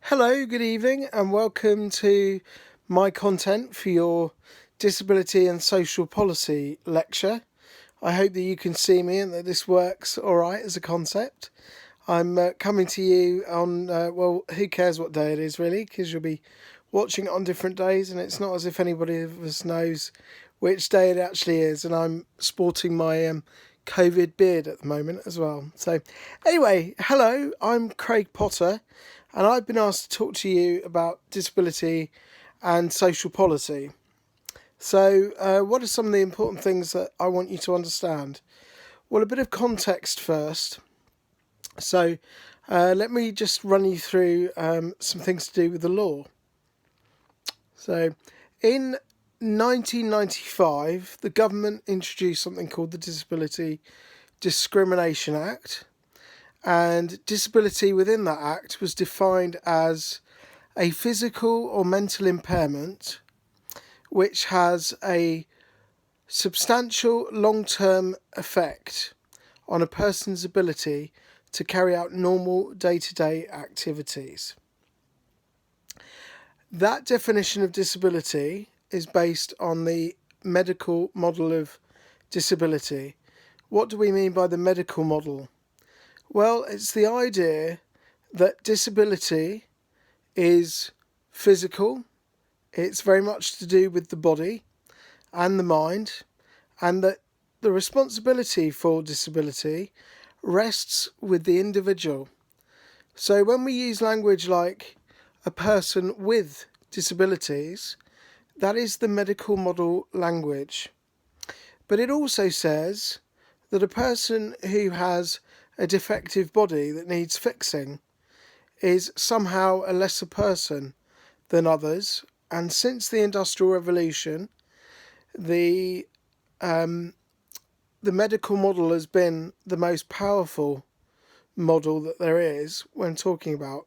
Hello, good evening, and welcome to my content for your Disability and Social Policy lecture. I hope that you can see me and that this works all right as a concept. I'm coming to you on, who cares what day it is really, because you'll be watching it on different days, and it's not as if anybody of us knows which day it actually is, and I'm sporting my COVID beard at the moment as well. So anyway, hello, I'm Craig Potter, and I've been asked to talk to you about disability and social policy. So what are some of the important things that I want you to understand? Well, a bit of context first. So let me just run you through some things to do with the law. So in 1995, the government introduced something called the Disability Discrimination Act, and disability within that act was defined as a physical or mental impairment which has a substantial long-term effect on a person's ability to carry out normal day-to-day activities. That definition of disability is based on the medical model of disability. What do we mean by the medical model? Well, it's the idea that disability is physical, it's very much to do with the body and the mind, and that the responsibility for disability rests with the individual. So when we use language like a person with disabilities, that is the medical model language. But it also says that a person who has a defective body that needs fixing is somehow a lesser person than others. And since the Industrial Revolution, the medical model has been the most powerful model that there is when talking about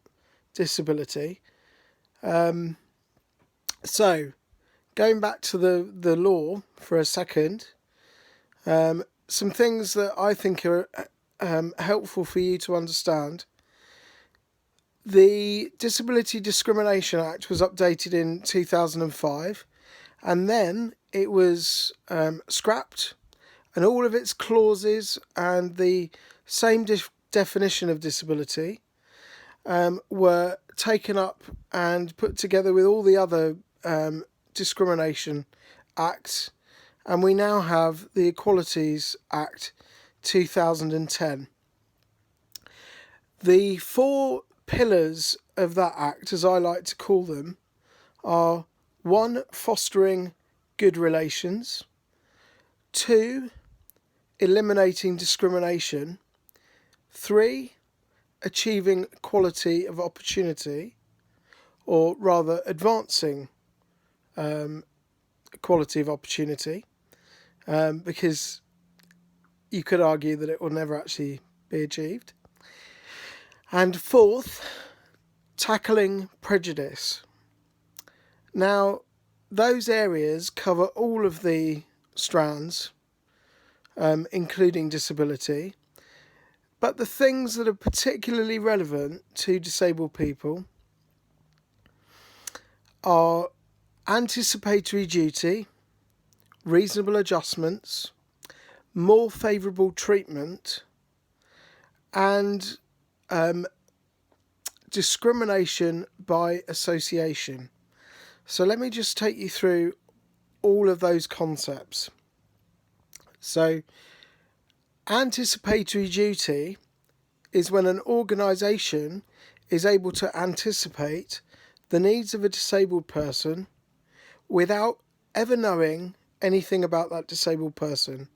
disability. So, going back to the law for a second, some things that I think are helpful for you to understand. The Disability Discrimination Act was updated in 2005, and then it was scrapped, and all of its clauses and the same definition of disability were taken up and put together with all the other discrimination acts, and we now have the Equalities Act 2010. The four pillars of that act, as I like to call them, are 1. Fostering good relations, 2. Eliminating discrimination, 3. Achieving equality of opportunity, or rather advancing equality of opportunity, because you could argue that it will never actually be achieved. And 4th, tackling prejudice. Now, those areas cover all of the strands, including disability, but the things that are particularly relevant to disabled people are anticipatory duty, reasonable adjustments, more favourable treatment, and discrimination by association. So let me just take you through all of those concepts. So anticipatory duty is when an organisation is able to anticipate the needs of a disabled person without ever knowing anything about that disabled person.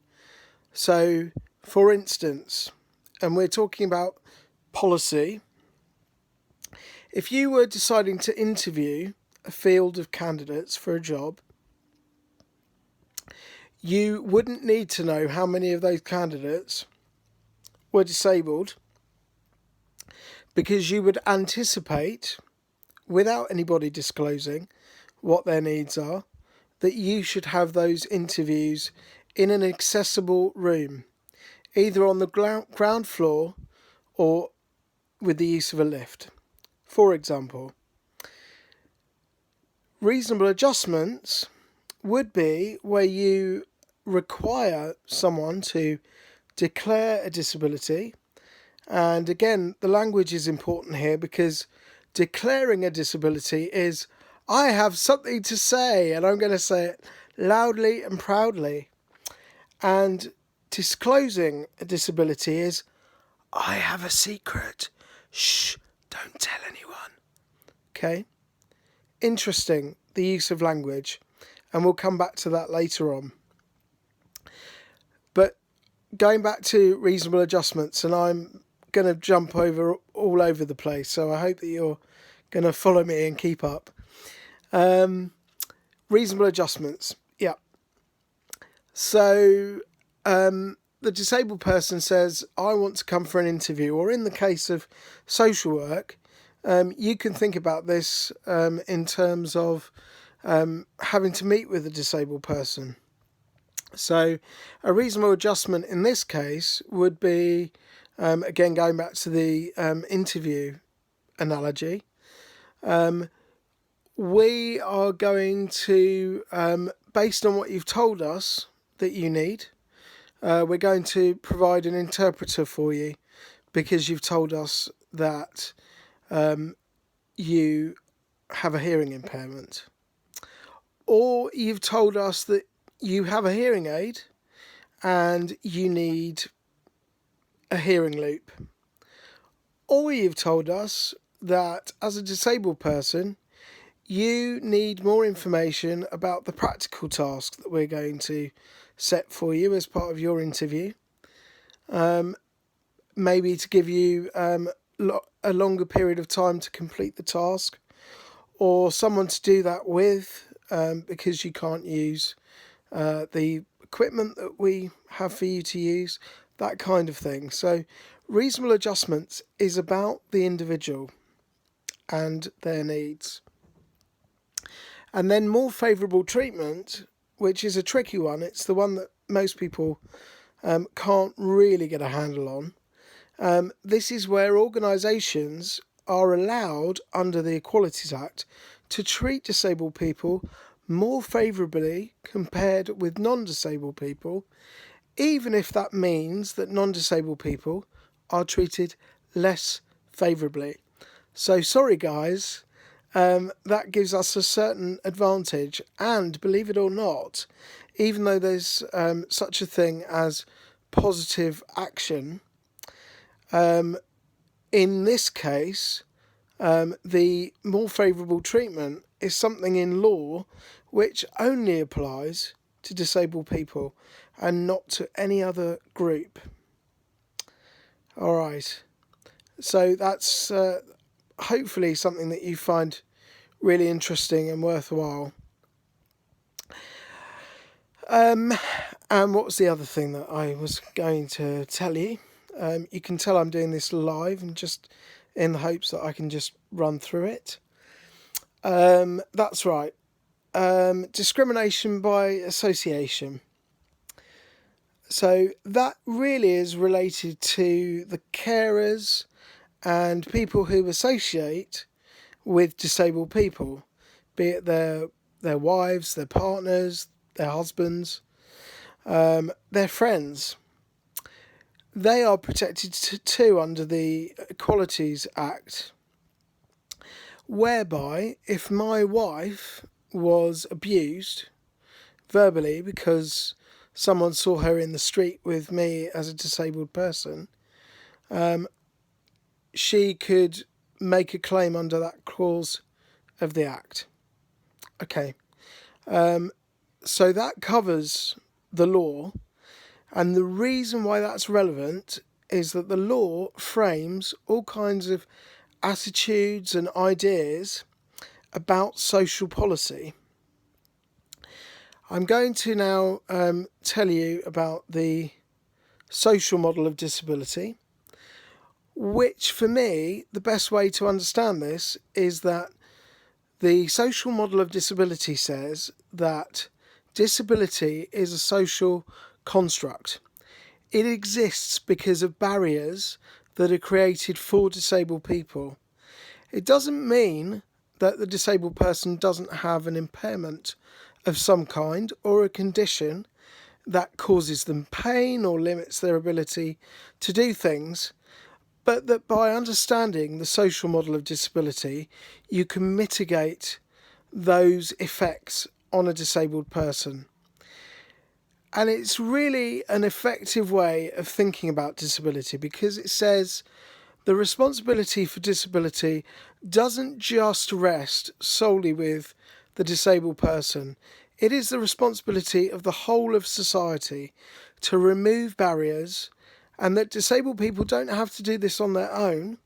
So, for instance, and we're talking about policy, if you were deciding to interview a field of candidates for a job, you wouldn't need to know how many of those candidates were disabled, because you would anticipate, without anybody disclosing what their needs are, that you should have those interviews in an accessible room, either on the ground floor or with the use of a lift. For example, reasonable adjustments would be where you require someone to declare a disability. And again, the language is important here, because declaring a disability is, I have something to say and I'm going to say it loudly and proudly. And disclosing a disability is, I have a secret. Shh, don't tell anyone. Okay? Interesting, the use of language. And we'll come back to that later on. But going back to reasonable adjustments, and I'm going to jump all over the place, so I hope that you're going to follow me and keep up. Reasonable adjustments, yeah. So the disabled person says, I want to come for an interview, or in the case of social work, you can think about this in terms of having to meet with a disabled person. So a reasonable adjustment in this case would be, again, going back to the interview analogy, we are going to, based on what you've told us that you need, we're going to provide an interpreter for you, because you've told us that you have a hearing impairment. Or you've told us that you have a hearing aid and you need a hearing loop. Or you've told us that as a disabled person, you need more information about the practical task that we're going to set for you as part of your interview. Maybe to give you a longer period of time to complete the task, or someone to do that with, because you can't use the equipment that we have for you to use, that kind of thing. So reasonable adjustments is about the individual and their needs. And then more favourable treatment, which is a tricky one. It's the one that most people can't really get a handle on. This is where organisations are allowed under the Equalities Act to treat disabled people more favourably compared with non-disabled people, even if that means that non-disabled people are treated less favourably. So sorry guys, that gives us a certain advantage, and believe it or not, even though there's such a thing as positive action, in this case, the more favourable treatment is something in law which only applies to disabled people and not to any other group. All right, so that's hopefully something that you find really interesting and worthwhile. And what was the other thing that I was going to tell you? You can tell I'm doing this live and just in the hopes that I can just run through it. That's right. Discrimination by association. So that really is related to the carers and people who associate with disabled people, be it their wives, their partners, their husbands, their friends. They are protected too under the Equalities Act, whereby if my wife was abused verbally because someone saw her in the street with me as a disabled person, she could make a claim under that clause of the Act. Okay, so that covers the law, and the reason why that's relevant is that the law frames all kinds of attitudes and ideas about social policy. I'm going to now tell you about the social model of disability, which for me, the best way to understand this is that the social model of disability says that disability is a social construct. It exists because of barriers that are created for disabled people. It doesn't mean that the disabled person doesn't have an impairment of some kind or a condition that causes them pain or limits their ability to do things, but that by understanding the social model of disability, you can mitigate those effects on a disabled person. And it's really an effective way of thinking about disability, because it says the responsibility for disability doesn't just rest solely with the disabled person. It is the responsibility of the whole of society to remove barriers, and that disabled people don't have to do this on their own.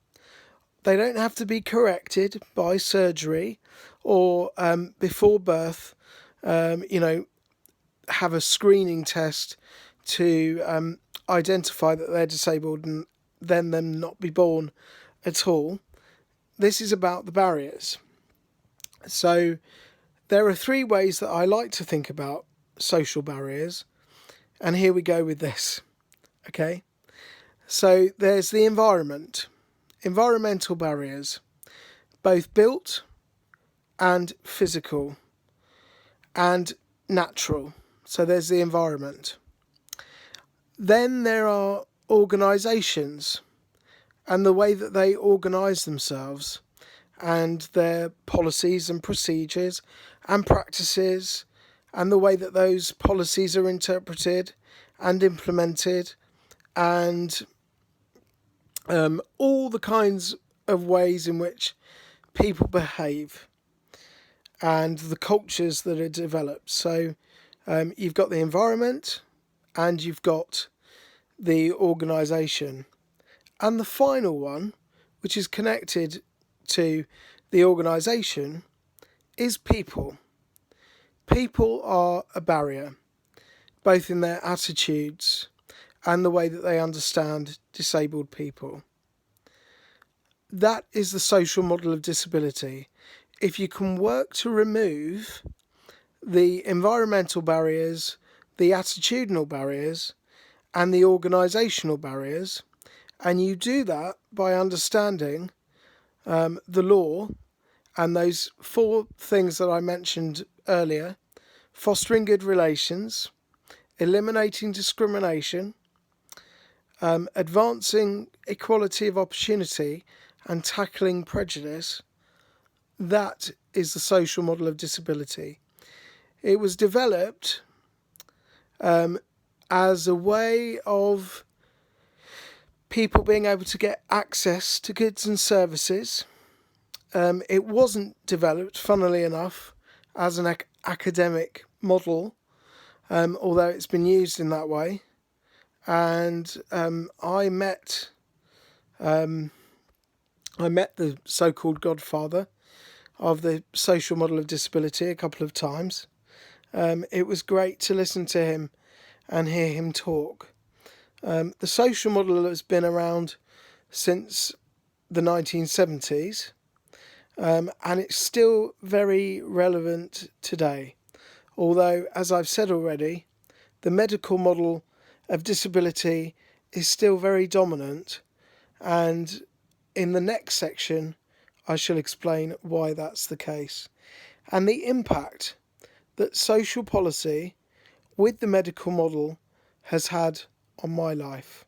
They don't have to be corrected by surgery or before birth, have a screening test to identify that they're disabled and then them not be born at all. This is about the barriers. So there are 3 ways that I like to think about social barriers, and here we go with this. Okay, so there's the environmental barriers, both built and physical and natural. So there's the environment. Then there are organisations and the way that they organise themselves, and their policies and procedures and practices, and the way that those policies are interpreted and implemented, and all the kinds of ways in which people behave and the cultures that are developed. So you've got the environment and you've got the organisation. And the final one, which is connected to the organisation, is people. People are a barrier, both in their attitudes and the way that they understand disabled people. That is the social model of disability. If you can work to remove the environmental barriers, the attitudinal barriers, and the organisational barriers, and you do that by understanding the law and those 4 things that I mentioned earlier: fostering good relations, eliminating discrimination, advancing equality of opportunity, and tackling prejudice. That is the social model of disability. It was developed as a way of people being able to get access to goods and services. It wasn't developed, funnily enough, as an academic model, although it's been used in that way. And I met the so-called godfather of the social model of disability a couple of times. It was great to listen to him and hear him talk. The social model has been around since the 1970s, and it's still very relevant today. Although, as I've said already, the medical model of disability is still very dominant, and in the next section I shall explain why that's the case, and the impact that social policy with the medical model has had on my life.